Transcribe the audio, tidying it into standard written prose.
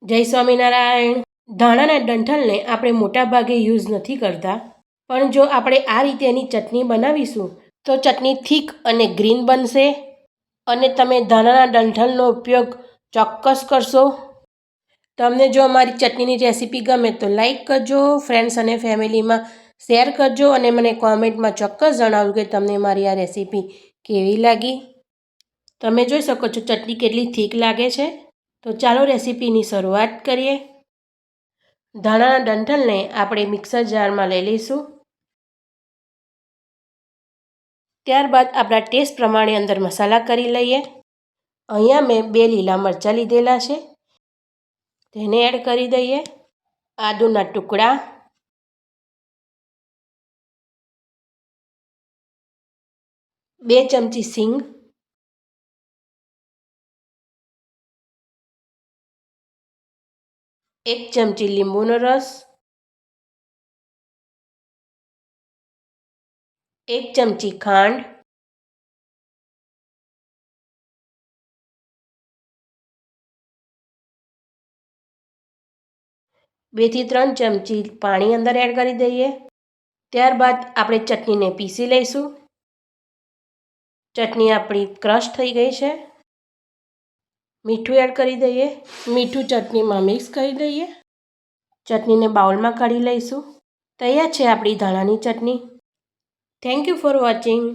જય સ્વામિનારાયણ. ધાણાના ડંઠલને આપણે મોટાભાગે યુઝ નથી કરતા, પણ જો આપણે આ રીતે એની ચટણી બનાવીશું તો ચટણી થીક અને ગ્રીન બનશે અને તમે ધાણાના ડંઠલનો ઉપયોગ ચોક્કસ કરશો. તમને જો અમારી ચટણીની રેસીપી ગમે તો લાઈક કરજો, ફ્રેન્ડ્સ અને ફેમિલીમાં શેર કરજો અને મને કોમેન્ટમાં ચોક્કસ જણાવજો કે તમને મારી આ રેસીપી કેવી લાગી. તમે જોઈ શકો છો ચટણી કેટલી થીક લાગે છે. તો ચાલો રેસીપીની શરૂઆત કરીએ. ધાણાના ડંઠલને આપણે મિક્સર જારમાં લઈ લઈશું. ત્યારબાદ આપણા ટેસ્ટ પ્રમાણે અંદર મસાલા કરી લઈએ. અહીંયા મેં 2 લીલા મરચાં લીધેલા છે, તેને એડ કરી દઈએ. આદુના ટુકડા, બે ચમચી સીંગ, 1 ચમચી લીંબુનો રસ, 1 ચમચી ખાંડ, 2 થી 3 ચમચી પાણી અંદર એડ કરી દઈએ. ત્યારબાદ આપણે ચટણીને પીસી લઈશું. ચટણી આપણી ક્રશ થઈ ગઈ છે. મીઠું એડ કરી દઈએ. મીઠું ચટણીમાં મિક્સ કરી દઈએ. ચટણીને બાઉલમાં કાઢી લઈશું. તૈયાર છે આપણી ધાણાની ચટણી. Thank you for watching.